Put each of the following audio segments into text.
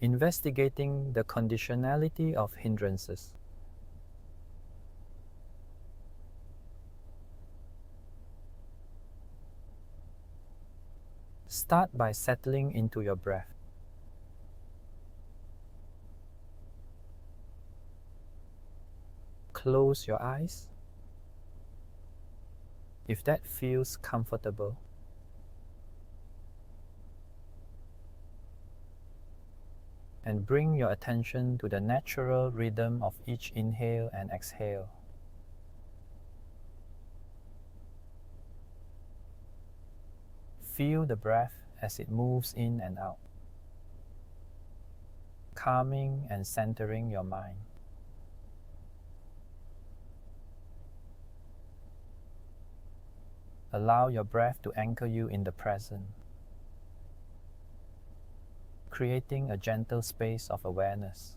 investigating the conditionality of hindrances. Start by settling into your breath. Close your eyes if that feels comfortable. And bring your attention to the natural rhythm of each inhale and exhale. Feel the breath as it moves in and out, calming and centering your mind. Allow your breath to anchor you in the present, creating a gentle space of awareness.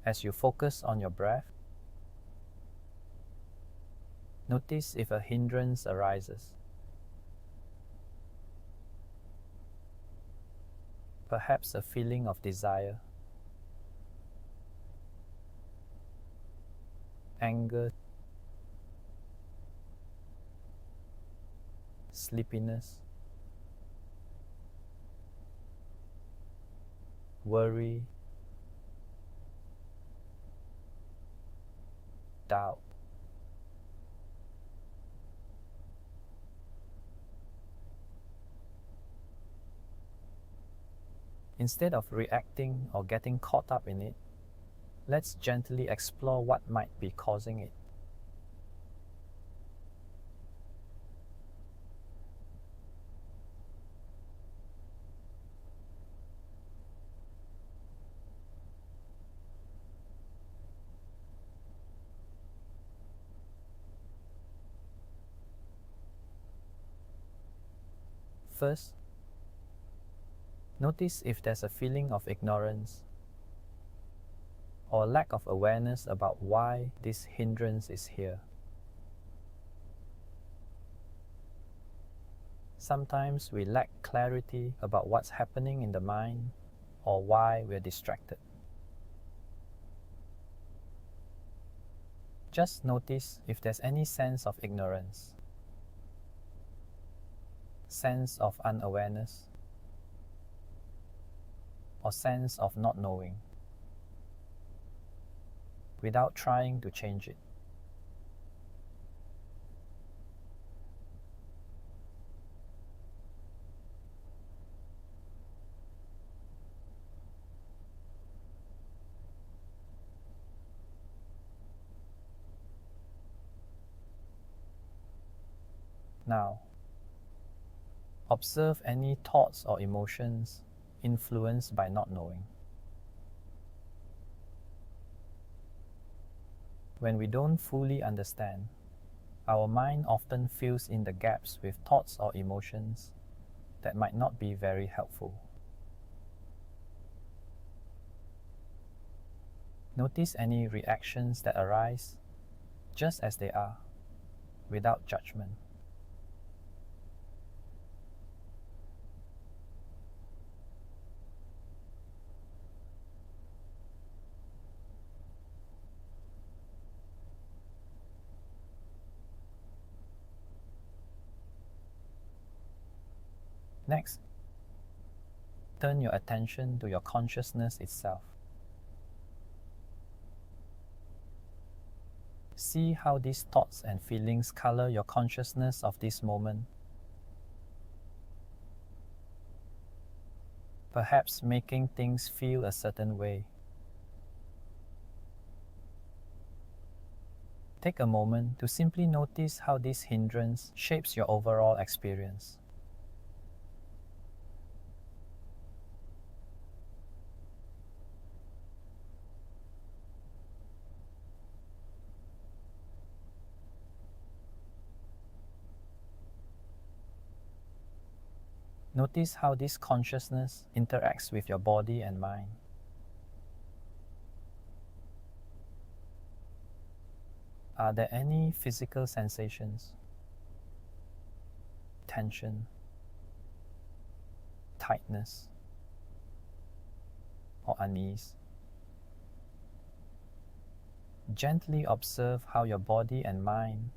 As you focus on your breath, notice if a hindrance arises. Perhaps a feeling of desire, anger, sleepiness, worry, doubt. Instead of reacting or getting caught up in it, let's gently explore what might be causing it. First, notice if there's a feeling of ignorance or lack of awareness about why this hindrance is here. Sometimes we lack clarity about what's happening in the mind or why we're distracted. Just notice if there's any sense of ignorance, sense of unawareness, or sense of not knowing, without trying to change it. Now, observe any thoughts or emotions influenced by not knowing. When we don't fully understand, our mind often fills in the gaps with thoughts or emotions that might not be very helpful. Notice any reactions that arise just as they are, without judgment. Next, turn your attention to your consciousness itself. See how these thoughts and feelings color your consciousness of this moment, perhaps making things feel a certain way. Take a moment to simply notice how this hindrance shapes your overall experience. Notice how this consciousness interacts with your body and mind. Are there any physical sensations, tension, tightness, or unease? Gently observe how your body and mind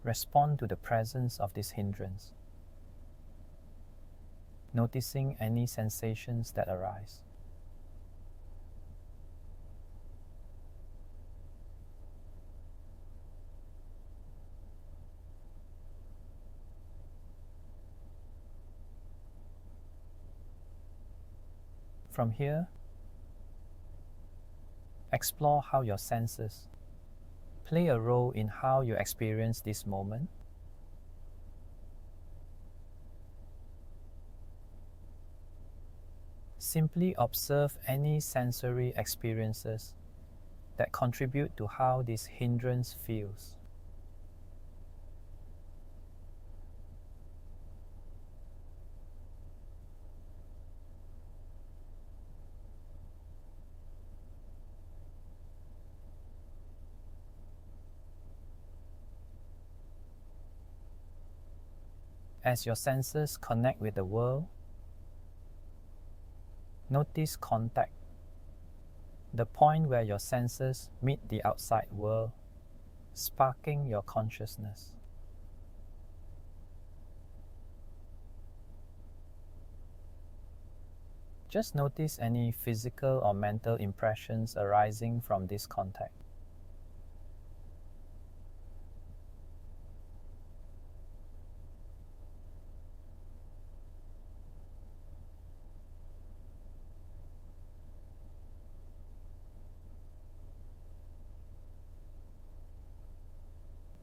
respond to the presence of this hindrance, noticing any sensations that arise. From here, explore how your senses play a role in how you experience this moment. Simply observe any sensory experiences that contribute to how this hindrance feels. As your senses connect with the world, notice contact, the point where your senses meet the outside world, sparking your consciousness. Just notice any physical or mental impressions arising from this contact.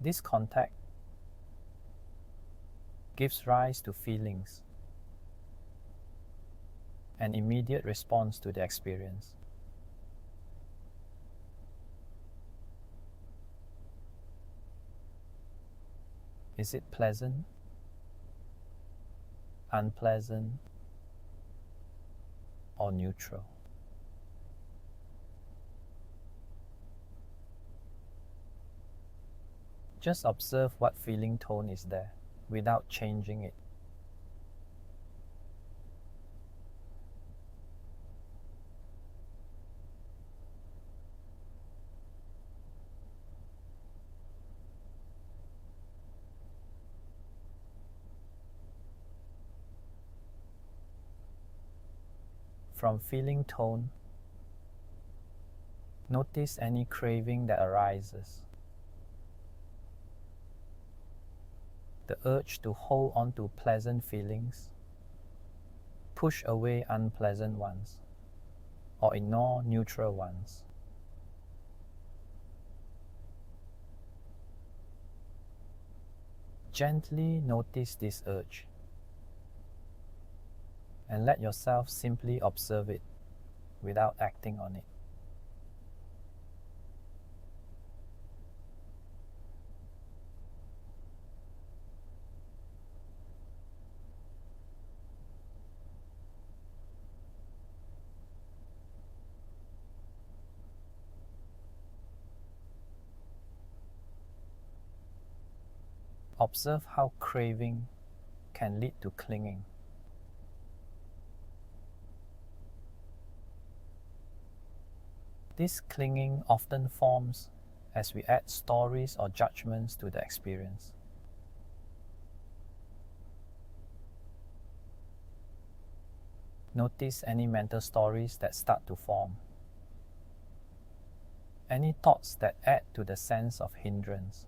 This contact gives rise to feelings, an immediate response to the experience. Is it pleasant, unpleasant, or neutral? Just observe what feeling tone is there without changing it. From feeling tone, notice any craving that arises. The urge to hold on to pleasant feelings, push away unpleasant ones, or ignore neutral ones. Gently notice this urge and let yourself simply observe it without acting on it. Observe how craving can lead to clinging. This clinging often forms as we add stories or judgments to the experience. Notice any mental stories that start to form, any thoughts that add to the sense of hindrance.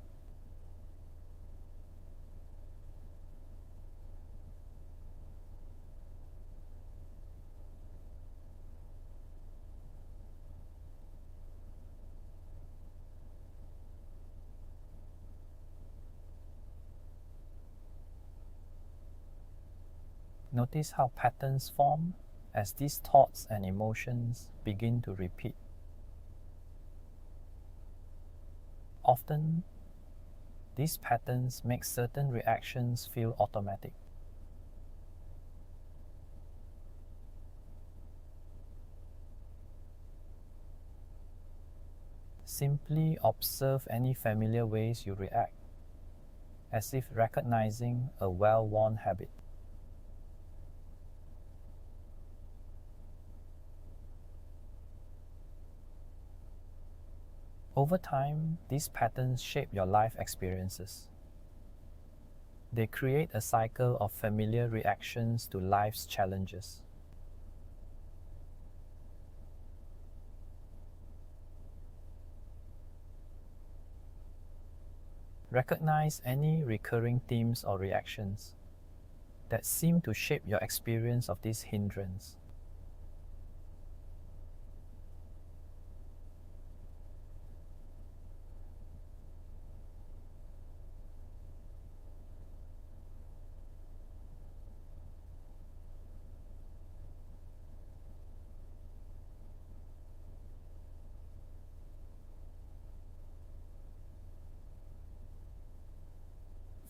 Notice how patterns form as these thoughts and emotions begin to repeat. Often, these patterns make certain reactions feel automatic. simply observe any familiar ways you react, as if recognizing a well-worn habit. Over time, these patterns shape your life experiences. They create a cycle of familiar reactions to life's challenges. Recognize any recurring themes or reactions that seem to shape your experience of this hindrance.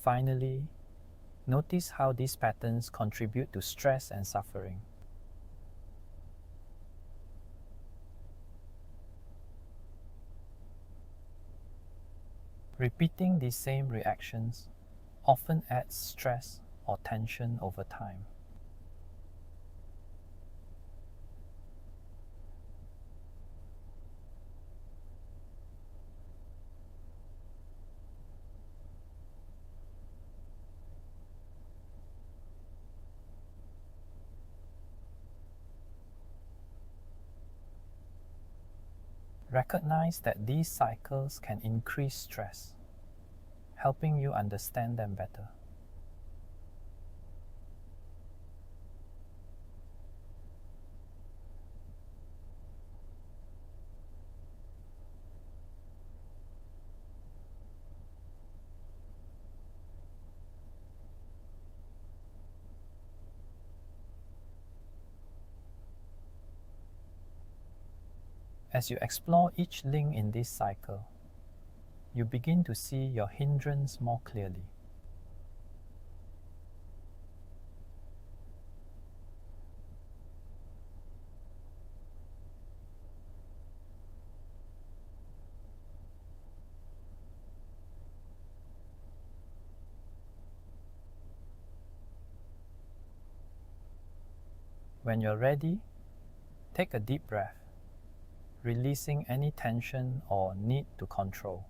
Finally, notice how these patterns contribute to stress and suffering. Repeating these same reactions often adds stress or tension over time. Recognize that these cycles can increase stress, helping you understand them better. As you explore each link in this cycle, you begin to see your hindrance more clearly. When you're ready, take a deep breath, releasing any tension or need to control.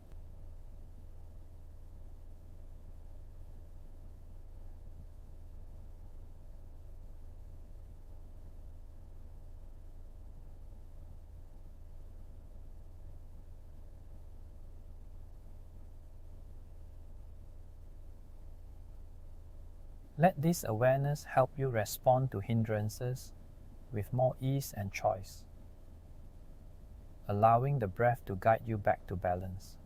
Let this awareness help you respond to hindrances with more ease and choice, allowing the breath to guide you back to balance.